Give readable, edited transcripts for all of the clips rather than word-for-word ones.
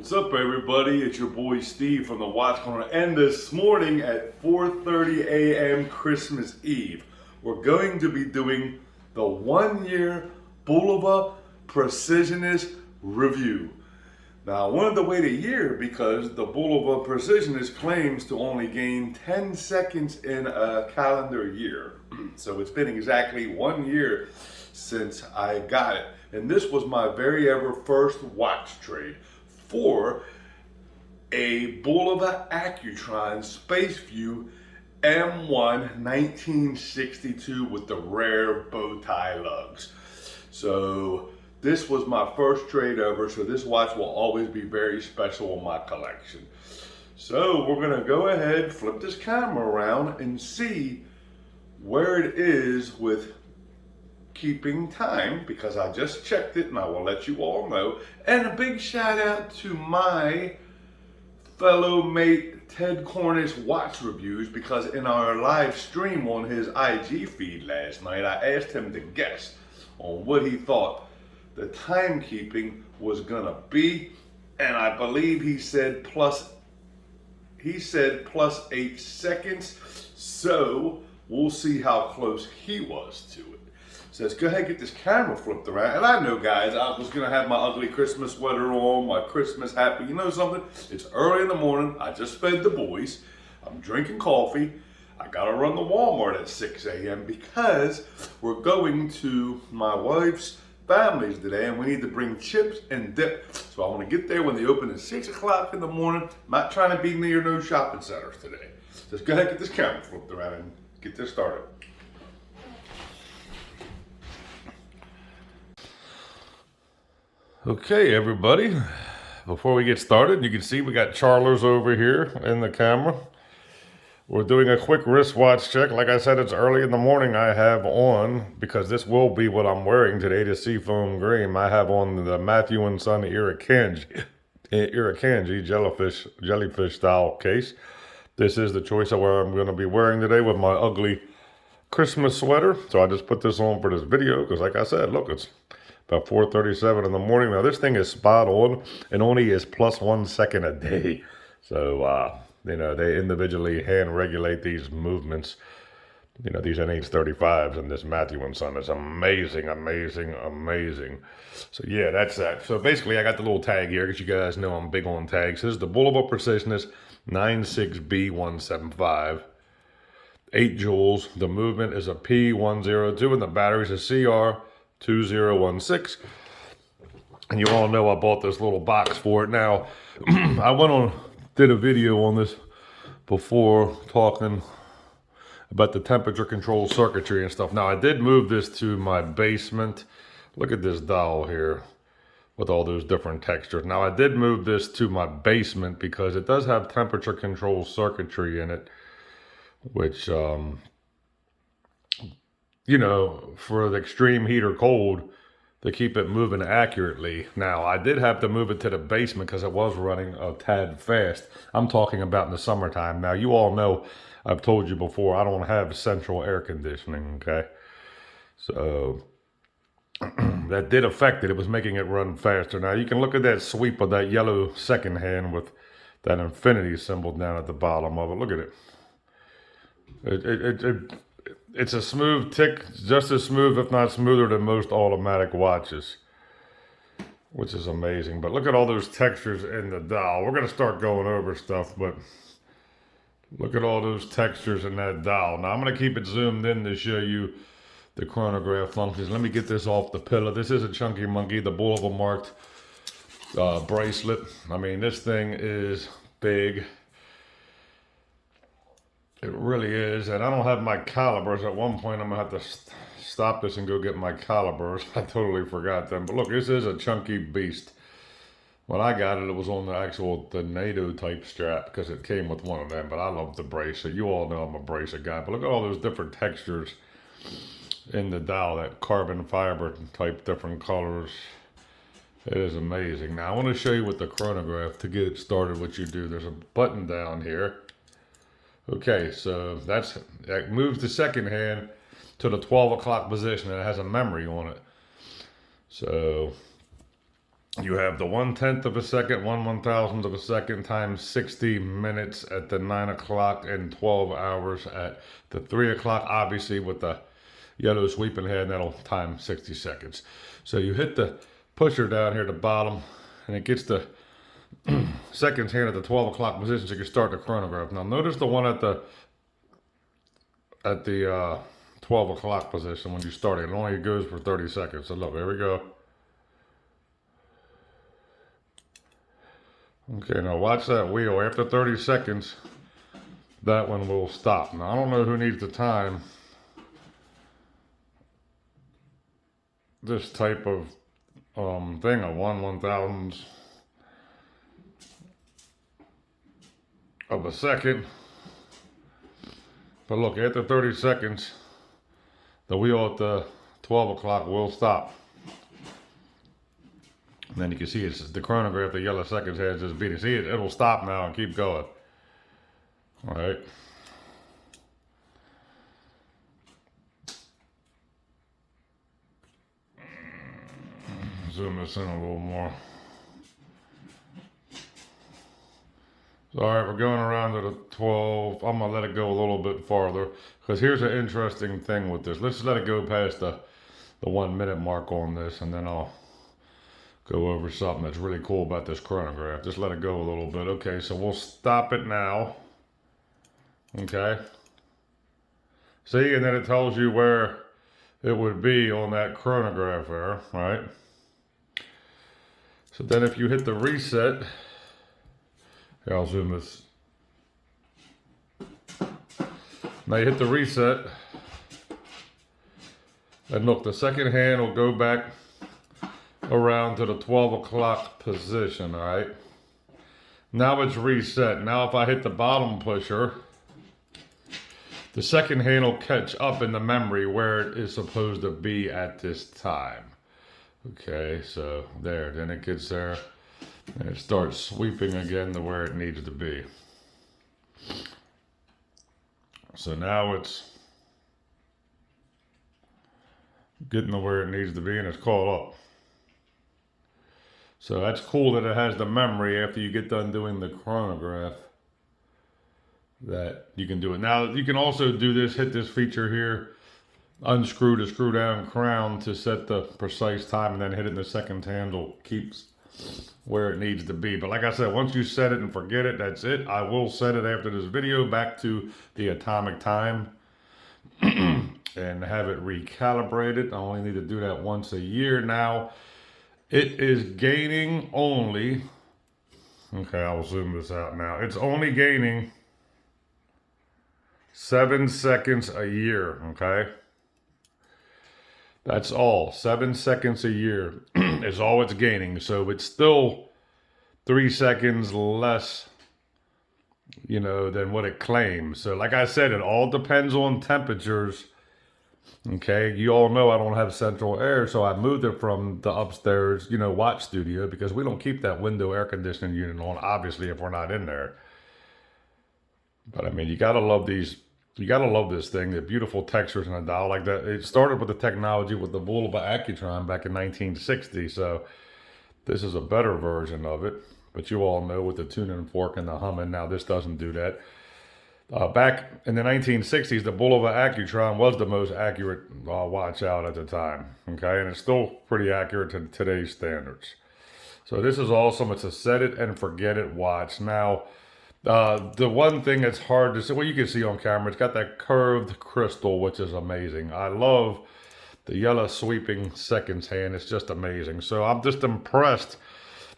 What's up, everybody? It's your boy Steve from the Watch Corner, and this morning at 4:30 a.m. Christmas Eve, we're going to be doing the 1-year Bulova Precesionist review. Now, I wanted to wait a year because the Bulova Precesionist claims to only gain 10 seconds in a calendar year. So it's been exactly 1 year since I got it. And this was my very ever first watch trade for a Bulova Accutron Spaceview M1 1962 with the rare bow tie lugs. So this was my first trade ever, so this watch will always be very special in my collection. So we're gonna go ahead, flip this camera around and see where it is with keeping time, because I just checked it and I will let you all know. And a big shout out to my fellow mate Ted Cornish watch reviews, because in our live stream on his IG feed last night, I asked him to guess on what he thought the timekeeping was gonna be, and I believe he said plus 8 seconds. So we'll see how close he was to it. So let's go ahead and get this camera flipped around. And I know, guys, I was gonna have my ugly Christmas sweater on, my Christmas happy. You know something? It's early in the morning. I just fed the boys. I'm drinking coffee. I gotta run to Walmart at 6 a.m. because we're going to my wife's family's today, and we need to bring chips and dip. So I want to get there when they open at 6 o'clock in the morning. I'm not trying to be near no shopping centers today. So let's go ahead and get this camera flipped around and get this started. Okay, everybody, before we get started, you can see we got Charlers over here in the camera. We're doing a quick wristwatch check. Like I said, it's early in the morning. I have on, because this will be what I'm wearing today, the seafoam green. I have on the Matthew & Son Irukandji jellyfish style case. This is the choice of what I'm going to be wearing today with my ugly Christmas sweater. So I just put this on for this video because, like I said, look, it's about 4:37 in the morning. Now this thing is spot on and only is plus 1 second a day. So, you know, they individually hand regulate these movements. You know, these NH35s and this Matthew & Son is amazing, amazing, amazing. So yeah, that's that. So basically I got the little tag here because you guys know I'm big on tags. This is the Bulova Precesionist 96B175. 8 joules. The movement is a P102 and the battery is a CR2016. And you all know I bought this little box for it. Now, I did a video on this before talking about the temperature control circuitry and stuff. Now, I did move this to my basement. Look at this dial here with all those different textures. Now, I did move this to my basement because it does have temperature control circuitry in it, which, you know, for the extreme heat or cold, to keep it moving accurately. Now, I did have to move it to the basement because it was running a tad fast. I'm talking about in the summertime. Now, you all know, I've told you before, I don't have central air conditioning, okay? So, that did affect it. It was making it run faster. Now, you can look at that sweep of that yellow second hand with that infinity symbol down at the bottom of it. Look at it. It's a smooth tick, just as smooth, if not smoother, than most automatic watches, which is amazing. But look at all those textures in the dial. We're going to start going over stuff, but look at all those textures in that dial. Now, I'm going to keep it zoomed in to show you the chronograph functions. Let me get this off the pillow. This is a chunky monkey, the Bulova marked bracelet. I mean, this thing is big. It really is, and I don't have my calibers. At one point, I'm gonna have to stop this and go get my calibers. I totally forgot them. But look, this is a chunky beast. When I got it, it was on the NATO type strap because it came with one of them. But I love the bracelet. You all know I'm a bracelet guy. But look at all those different textures in the dial. That carbon fiber type, different colors. It is amazing. Now I want to show you with the chronograph to get it started. What you do? There's a button down here. Okay, so that moves the second hand to the 12 o'clock position, and it has a memory on it. So You have the 1/10 of a second, 1/1000th of a second times 60 minutes at the 9 o'clock and 12 hours at the 3 o'clock. Obviously, with the yellow sweeping hand, that'll time 60 seconds. So you hit the pusher down here at the bottom, and it gets the seconds hand at the 12 o'clock position, so you can start the chronograph. Now, notice the one at the 12 o'clock position when you start it. It only goes for 30 seconds. So look, there we go. Okay, now watch that wheel. After 30 seconds, that one will stop. Now, I don't know who needs to time this type of thing, a 1/1000th of a second. But look, after 30 seconds, the wheel at the 12 o'clock will stop. And then you can see it's the chronograph, the yellow seconds has just beating. See, it'll stop now and keep going. All right. Zoom this in a little more. So, all right, we're going around to the 12. I'm gonna let it go a little bit farther because here's an interesting thing with this. Let's let it go past the 1 minute mark on this, and then I'll go over something that's really cool about this chronograph. Just let it go a little bit. Okay, so we'll stop it now. Okay. See, and then it tells you where it would be on that chronograph there, right? So then if you hit the reset, here, I'll zoom this. Now you hit the reset, and look, the second hand will go back around to the 12 o'clock position, all right? Now it's reset. Now if I hit the bottom pusher, the second hand will catch up in the memory where it is supposed to be at this time. Okay, so there, then it gets there, and it starts sweeping again to where it needs to be. So now it's getting to where it needs to be, and it's caught up. So that's cool that it has the memory after you get done doing the chronograph, that you can do it. Now you can also do this, hit this feature here, unscrew the screw down crown to set the precise time, and then hit it in the second handle, keeps where it needs to be. But like I said, once you set it and forget it, that's it. I will set it after this video back to the atomic time and have it recalibrated. I only need to do that once a year now. It is gaining only, okay, I'll zoom this out now. It's only gaining 7 seconds a year, okay? That's all. 7 seconds a year is all it's gaining. So it's still 3 seconds less, than what it claims. So like I said, it all depends on temperatures. Okay, you all know I don't have central air, so I moved it from the upstairs, watch studio, because we don't keep that window air conditioning unit on, obviously, if we're not in there. But I mean, you gotta love these. You gotta love this thing, the beautiful textures in a dial like that. It started with the technology with the Bulova Precesionist back in 1960, so this is a better version of it. But you all know with the tuning fork and the humming, now this doesn't do that. Back in the 1960s, the Bulova Precesionist was the most accurate watch out at the time, okay? And it's still pretty accurate to today's standards. So this is awesome. It's a set it and forget it watch. Now, the one thing that's hard to see, well, you can see on camera, it's got that curved crystal, which is amazing. I love the yellow sweeping seconds hand. It's just amazing. So I'm just impressed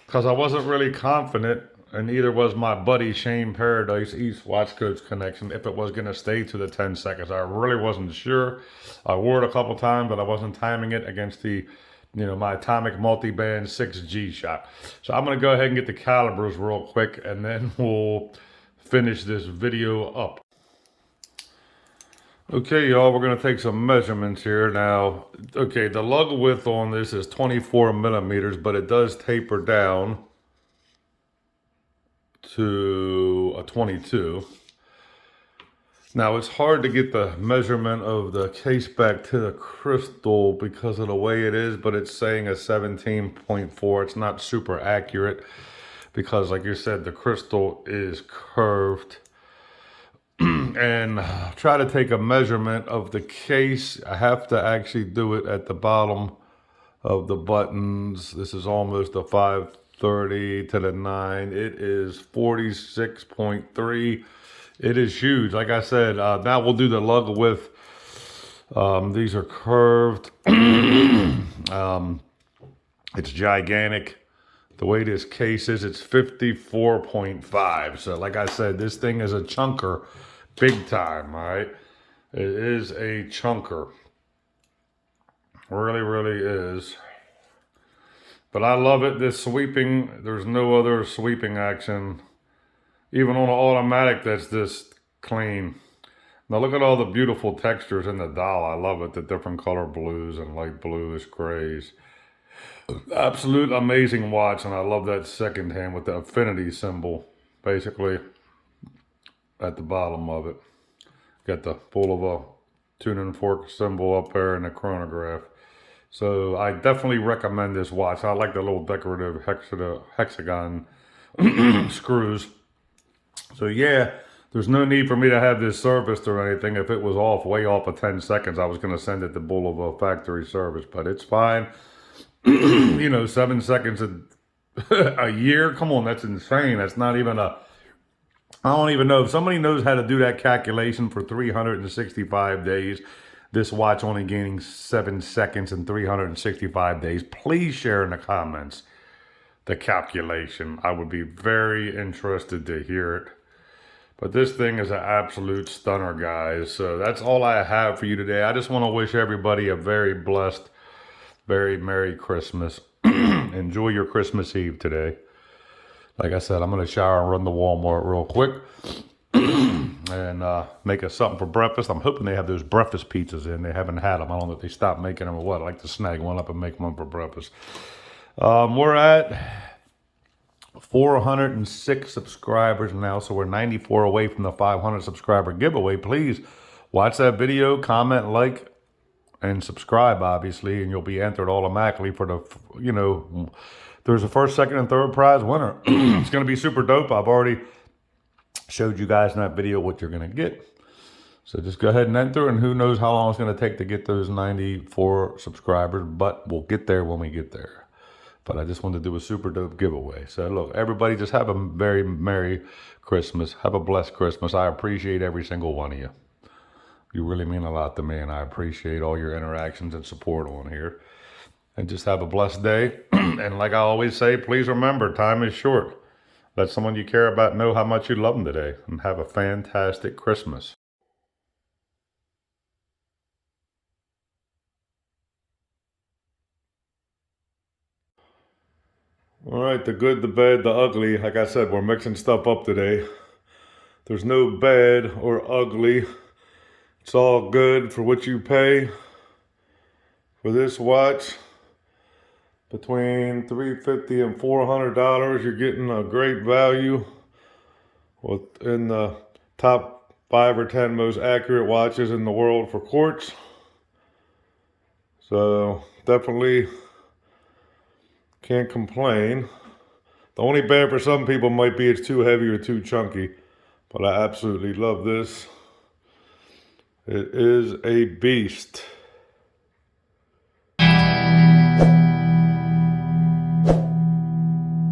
because I wasn't really confident, and neither was my buddy Shane Paradise, East Watch Coach Connection, if it was going to stay to the 10 seconds. I really wasn't sure. I wore it a couple times, but I wasn't timing it against the, my Atomic Multiband 6G shot. So I'm going to go ahead and get the calibers real quick, and then we'll finish this video up. Okay, y'all, we're going to take some measurements here. Now, okay, the lug width on this is 24 millimeters, but it does taper down to a 22. Now it's hard to get the measurement of the case back to the crystal because of the way it is, but it's saying a 17.4. It's not super accurate because, like you said, the crystal is curved. And try to take a measurement of the case. I have to actually do it at the bottom of the buttons. This is almost a 530 to the 9. It is 46.3. It is huge. Like I said, now we'll do the lug width. These are curved. It's gigantic. The way this case is, it's 54.5. So like I said, this thing is a chunker big time, all right? It is a chunker. Really, really is. But I love it. This sweeping, there's no other sweeping action. Even on an automatic that's this clean. Now look at all the beautiful textures in the dial. I love it. The different color blues and light bluish grays. Absolute amazing watch, and I love that second hand with the affinity symbol basically at the bottom of it. Got the Bulova tuning fork symbol up there and the chronograph. So I definitely recommend this watch. I like the little decorative hexagon screws. So yeah, there's no need for me to have this serviced or anything. If it was off, way off of 10 seconds, I was going to send it to Bulova factory service, but it's fine. 7 seconds a year. Come on, that's insane. That's not even I don't even know if somebody knows how to do that calculation for 365 days. This watch only gaining 7 seconds in 365 days. Please share in the comments the calculation. I would be very interested to hear it. But this thing is an absolute stunner, guys. So that's all I have for you today. I just want to wish everybody a very blessed, very Merry Christmas. Enjoy your Christmas Eve today. Like I said, I'm going to shower and run to Walmart real quick. And make us something for breakfast. I'm hoping they have those breakfast pizzas in. They haven't had them. I don't know if they stopped making them or what. I'd like to snag one up and make one for breakfast. We're at 406 subscribers now, so we're 94 away from the 500 subscriber giveaway. Please watch that video, comment, like, and subscribe, obviously, and you'll be entered automatically for the, there's a first, second, and third prize winner. It's going to be super dope. I've already showed you guys in that video what you're going to get. So just go ahead and enter, and who knows how long it's going to take to get those 94 subscribers, but we'll get there when we get there. But I just wanted to do a super dope giveaway. So look, everybody just have a very Merry Christmas. Have a blessed Christmas. I appreciate every single one of you. You really mean a lot to me, and I appreciate all your interactions and support on here. And just have a blessed day. And like I always say, please remember, time is short. Let someone you care about know how much you love them today. And have a fantastic Christmas. All right, the good, the bad, the ugly. Like I said, we're mixing stuff up today. There's no bad or ugly. It's all good for what you pay for this watch. Between $350 and $400, you're getting a great value within the top 5 or 10 most accurate watches in the world for quartz. So definitely can't complain. The only bad for some people might be it's too heavy or too chunky, but I absolutely love this. It is a beast.